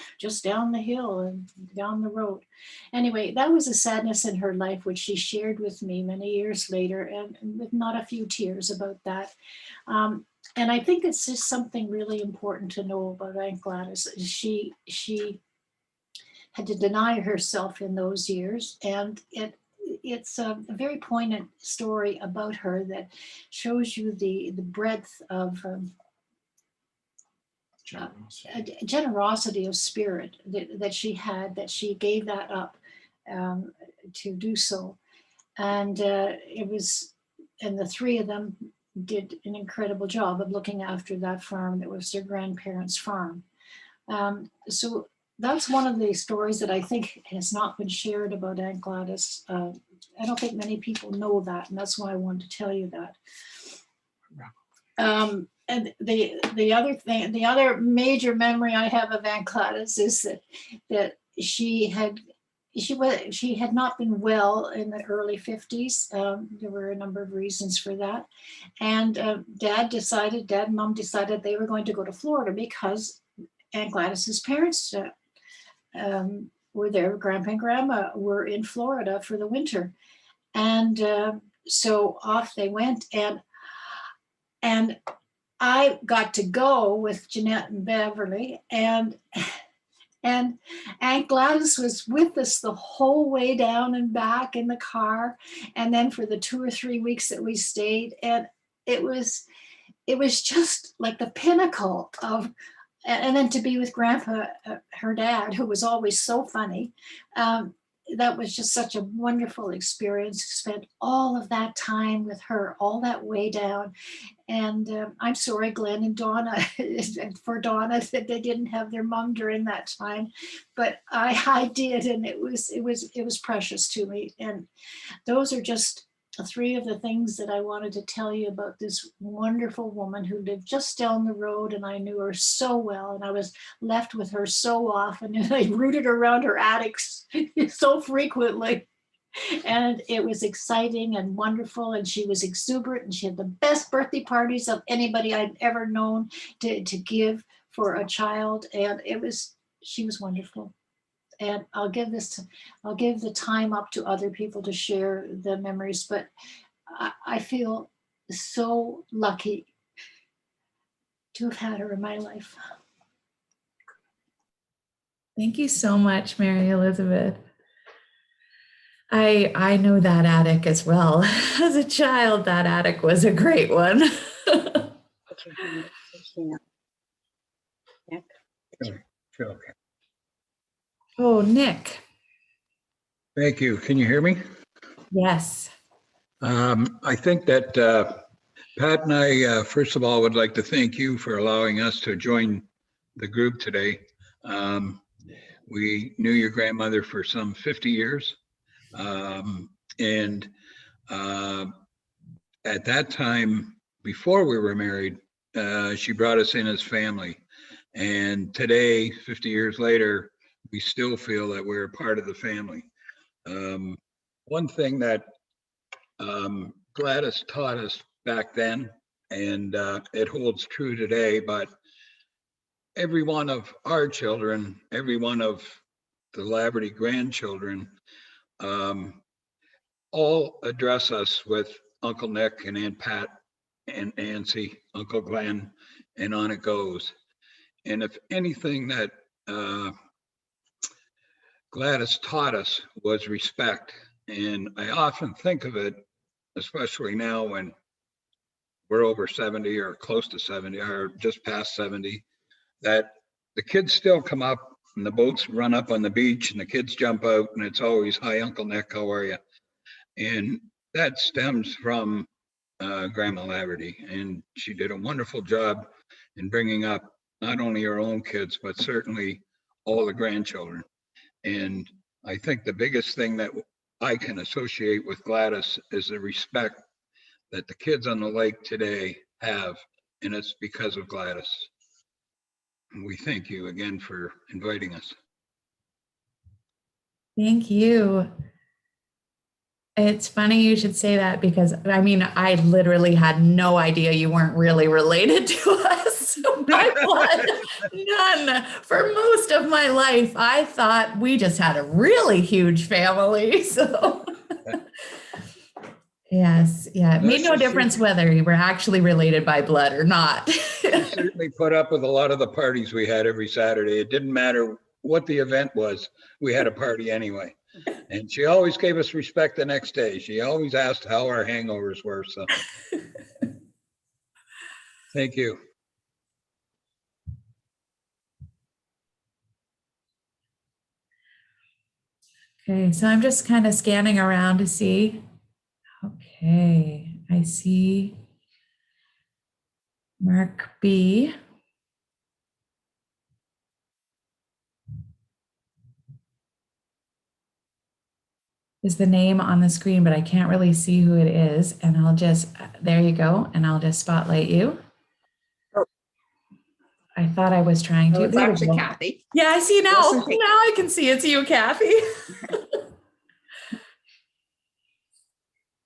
down the hill and down the road. Anyway, that was a sadness in her life, which she shared with me many years later, and with not a few tears about that. And I think it's just something really important to know about Aunt Gladys. She had to deny herself in those years, and it's a very poignant story about her that shows you the breadth of generosity of spirit that she had, that she gave that up to do so. And and the three of them did an incredible job of looking after that farm that was their grandparents' farm. So that's one of the stories that I think has not been shared about Aunt Gladys. I don't think many people know that, and that's why I wanted to tell you that. And the other major memory I have of Aunt Gladys is that she had not been well in the early 50s. There were a number of reasons for that. And Dad and Mom decided they were going to go to Florida because Aunt Gladys's parents were there. Grandpa and Grandma were in Florida for the winter. And so off they went. And I got to go with Jeanette and Beverly, and Aunt Gladys was with us the whole way down and back in the car. And then for the 2 or 3 weeks that we stayed, and it was just like the pinnacle of, and then to be with Grandpa, her dad, who was always so funny. That was just such a wonderful experience. Spent all of that time with her, all that way down. And I'm sorry, Glenn and Donna, for Donna, that they didn't have their mom during that time, but I did, and it was precious to me. And those are just 3 of the things that I wanted to tell you about this wonderful woman who lived just down the road, and I knew her so well, and I was left with her so often, and I rooted around her attics so frequently. And it was exciting and wonderful, and she was exuberant, and she had the best birthday parties of anybody I'd ever known to give for a child, and she was wonderful. And I'll give the time up to other people to share the memories, but I feel so lucky to have had her in my life. Thank you so much, Mary Elizabeth. I know that attic as well. As a child, that attic was a great one. Okay. Oh, Nick. Thank you. Can you hear me? Yes. I think that Pat and I, first of all, would like to thank you for allowing us to join the group today. We knew your grandmother for some 50 years. And at that time, before we were married, she brought us in as family. And today, 50 years later, we still feel that we're part of the family. One thing that Gladys taught us back then, and it holds true today, but every one of our children, every one of the Laverty grandchildren, all address us with Uncle Nick and Aunt Pat and Nancy, Uncle Glenn, and on it goes. And if anything that Gladys taught us was respect. And I often think of it, especially now when we're over 70 or close to 70 or just past 70, that the kids still come up and the boats run up on the beach and the kids jump out and it's always, "Hi, Uncle Nick, how are you?" And that stems from Grandma Laverty. And she did a wonderful job in bringing up not only her own kids, but certainly all the grandchildren. And I think the biggest thing that I can associate with Gladys is the respect that the kids on the lake today have, and it's because of Gladys. And we thank you again for inviting us. Thank you. It's funny you should say that because, I mean, I literally had no idea you weren't really related to us by blood. None. For most of my life, I thought we just had a really huge family. So, yes, yeah, it made no difference whether you were actually related by blood or not. She certainly put up with a lot of the parties we had every Saturday. It didn't matter what the event was, we had a party anyway. And she always gave us respect the next day. She always asked how our hangovers were. So thank you. Okay, so I'm just kind of scanning around to see. Okay, I see Mark B. Is the name on the screen, but I can't really see who it is. And I'll just, there you go. And I'll just spotlight you. Oh. I thought I was trying to. It's actually Kathy. Yeah, I see now. Now I can see it's you, Kathy.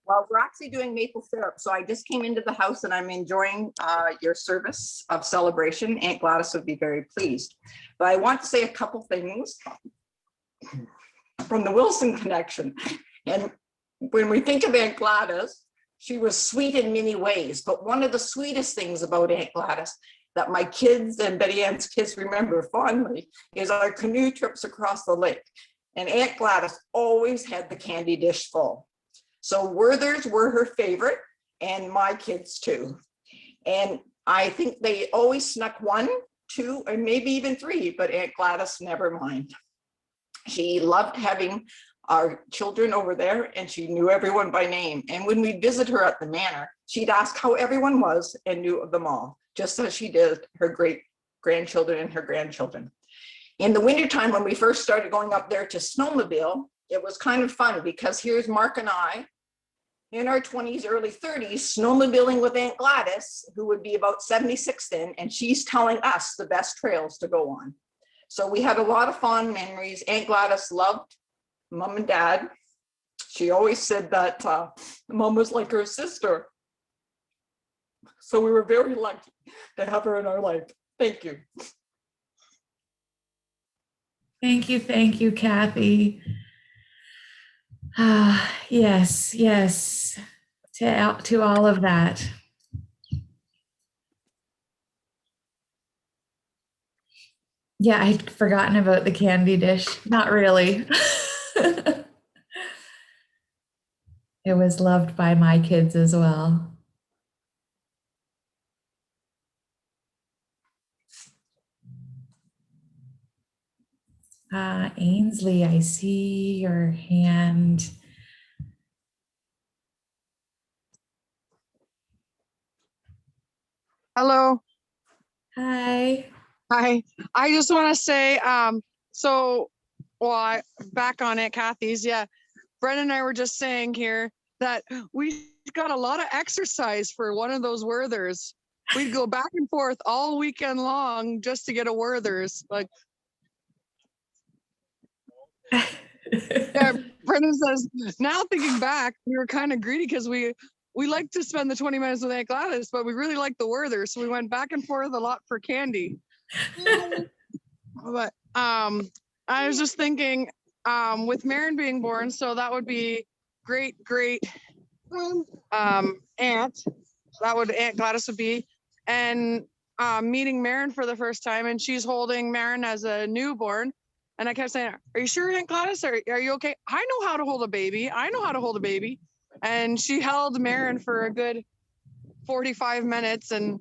Well, we're actually doing maple syrup. So I just came into the house and I'm enjoying your service of celebration. Aunt Gladys would be very pleased. But I want to say a couple things from the Wilson connection. And when we think of Aunt Gladys, she was sweet in many ways. But one of the sweetest things about Aunt Gladys that my kids and Betty Ann's kids remember fondly is our canoe trips across the lake. And Aunt Gladys always had the candy dish full. So Werther's were her favorite, and my kids too. And I think they always snuck 1, 2, and maybe even 3, but Aunt Gladys never mind. She loved having our children over there, and she knew everyone by name. And when we'd visit her at the manor, she'd ask how everyone was and knew of them all, just as she did her great grandchildren and her grandchildren. In the wintertime, when we first started going up there to snowmobile, it was kind of fun because here's Mark and I in our 20s, early 30s, snowmobiling with Aunt Gladys, who would be about 76 then, and she's telling us the best trails to go on. So we had a lot of fond memories. Aunt Gladys loved Mom and Dad. She always said that Mom was like her sister. So we were very lucky to have her in our life. Thank you. Thank you, Kathy. Yes, yes, to all of that. Yeah, I'd forgotten about the candy dish. Not really. It was loved by my kids as well. Ainsley, I see your hand. Hello. Hi. Hi. I just want to say, back on Aunt Kathy's, yeah, Brenda and I were just saying here that we got a lot of exercise for one of those Werthers. We'd go back and forth all weekend long just to get a Werther's. Like, yeah, Brenda says, now thinking back, we were kind of greedy because we like to spend the 20 minutes with Aunt Gladys, but we really liked the Werther. So we went back and forth a lot for candy. But I was just thinking with Maren being born, so that would be great aunt. That would Aunt Gladys would be. And meeting Maren for the first time, and she's holding Maren as a newborn. And I kept saying, are you sure, Aunt Gladys? Are you okay? I know how to hold a baby. I know how to hold a baby. And she held Maren for a good 45 minutes and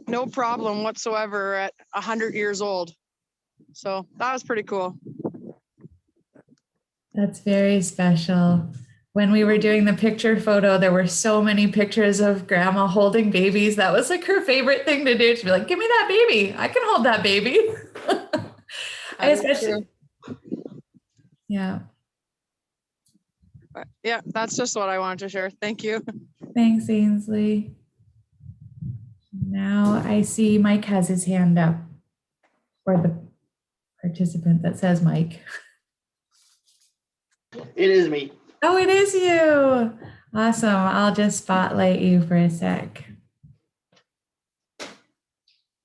no problem whatsoever at 100 years old. So that was pretty cool. That's very special. When we were doing the picture photo, there were so many pictures of grandma holding babies. That was like her favorite thing to do. She'd be like, give me that baby. I can hold that baby. I That is especially, true. yeah. But yeah, that's just what I wanted to share. Thank you. Thanks, Ainsley. Now I see Mike has his hand up, or the participant that says Mike. It is me. Oh, it is you. Awesome. I'll just spotlight you for a sec.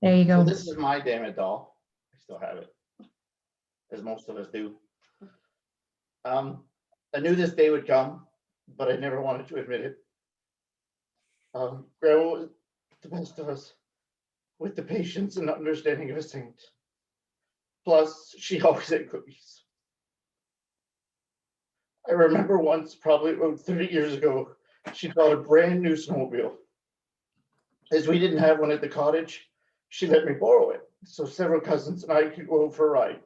There you So go. this is my damn it doll. I still have it, as most of us do. I knew this day would come, but I never wanted to admit it. Grandma was the best of us, with the patience and understanding of a saint. Plus, she always ate cookies. I remember once, probably about 30 years ago, she bought a brand new snowmobile. As we didn't have one at the cottage, she let me borrow it, so several cousins and I could go for a ride.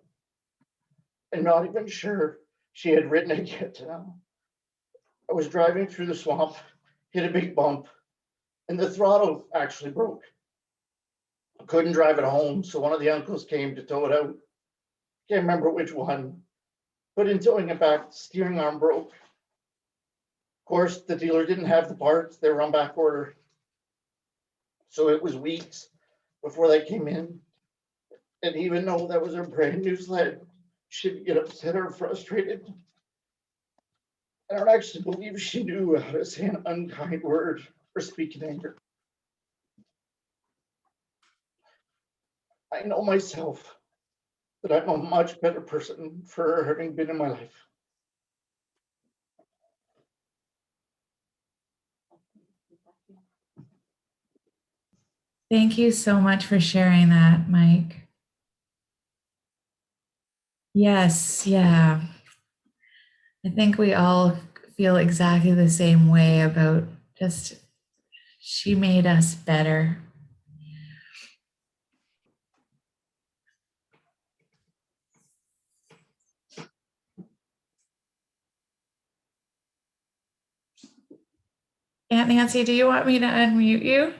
I'm not even sure she had ridden it yet. I was driving through the swamp, hit a big bump, and the throttle actually broke. I couldn't drive it home, so one of the uncles came to tow it out. Can't remember which one, but in towing it back, the steering arm broke. Of course, the dealer didn't have the parts, they were on back order. So it was weeks before they came in. And even though that was a brand new sled, she'd get upset or frustrated. I don't actually believe she knew how to say an unkind word or speak in anger. I know myself that I'm a much better person for her having been in my life. Thank you so much for sharing that, Mike. Yes, yeah. I think we all feel exactly the same way about just she made us better. Aunt Nancy, do you want me to unmute you?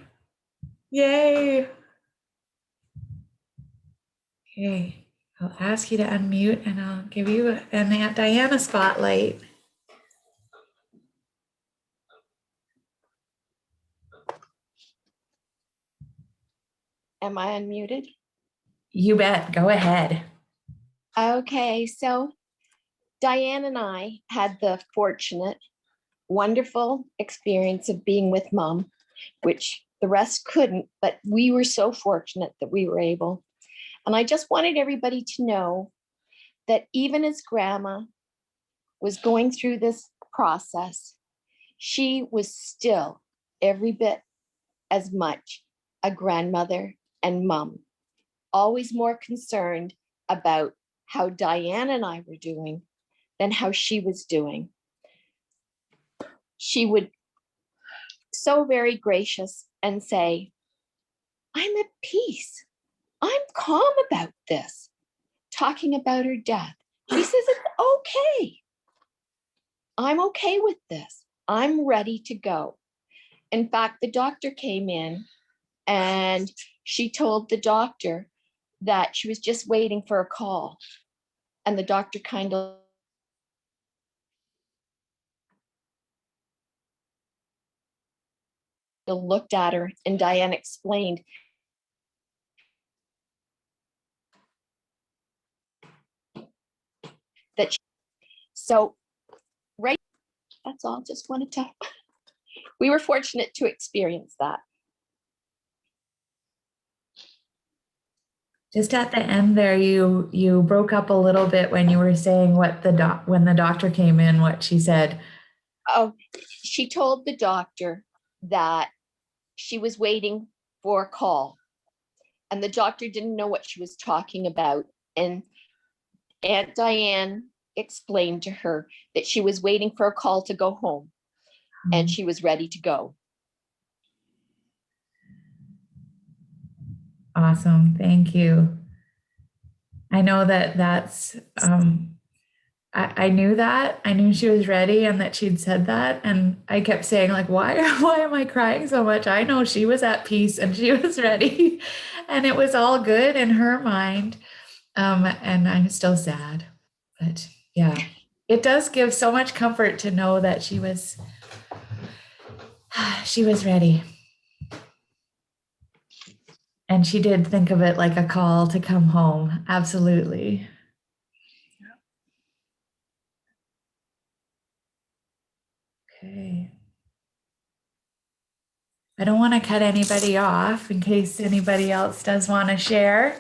Yay. Okay, I'll ask you to unmute and I'll give you an Aunt Diana spotlight. Am I unmuted? You bet, go ahead. Okay, so Diane and I had the fortunate, wonderful experience of being with Mom, which the rest couldn't, but we were so fortunate that we were able. And I just wanted everybody to know that even as Grandma was going through this process, she was still every bit as much a grandmother and mom, always more concerned about how Diane and I were doing than how she was doing. She would so very gracious and say, I'm at peace. I'm calm about this. Talking about her death. She says, it's okay. I'm okay with this. I'm ready to go. In fact, the doctor came in and she told the doctor that she was just waiting for a call. And the doctor kind of looked at her and Diane explained that so right, that's all. Just wanted to, we were fortunate to experience that. Just at the end there, you broke up a little bit when you were saying what when the doctor came in, what she said. Oh, she told the doctor that she was waiting for a call and the doctor didn't know what she was talking about. And Aunt Diane explained to her that she was waiting for a call to go home and she was ready to go. Awesome, thank you. I know that that's, I knew that. I knew she was ready and that she'd said that. And I kept saying, like, why am I crying so much? I know she was at peace and she was ready. And it was all good in her mind. And I'm still sad. But yeah, it does give so much comfort to know that she was ready. And she did think of it like a call to come home. Absolutely. Okay. I don't want to cut anybody off in case anybody else does want to share.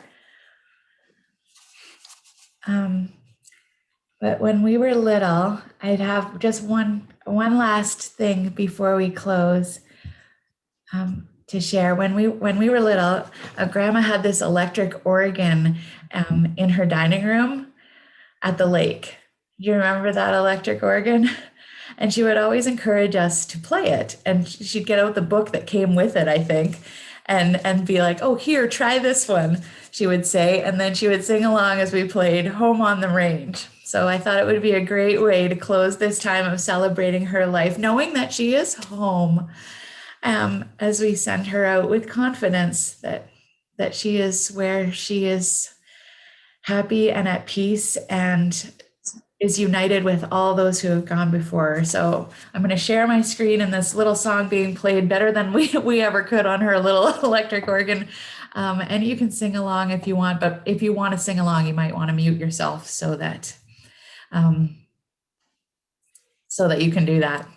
But when we were little, I'd have just one last thing before we close to share. When we were little, Grandma had this electric organ in her dining room at the lake. Do you remember that electric organ? And she would always encourage us to play it. And she'd get out the book that came with it, I think, and be like, oh, here, try this one, she would say. And then she would sing along as we played Home on the Range. So I thought it would be a great way to close this time of celebrating her life, knowing that she is home, as we send her out with confidence that she is where she is happy and at peace and is united with all those who have gone before her. So I'm going to share my screen and this little song being played better than we ever could on her little electric organ. And you can sing along if you want, but if you want to sing along, you might want to mute yourself so that you can do that.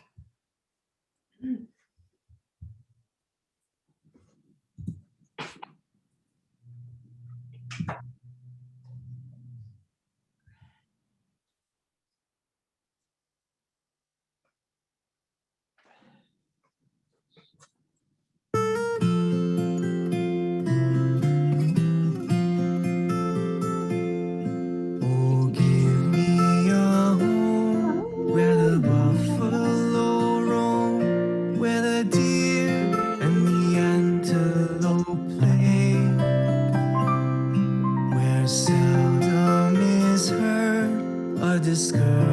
Discouraged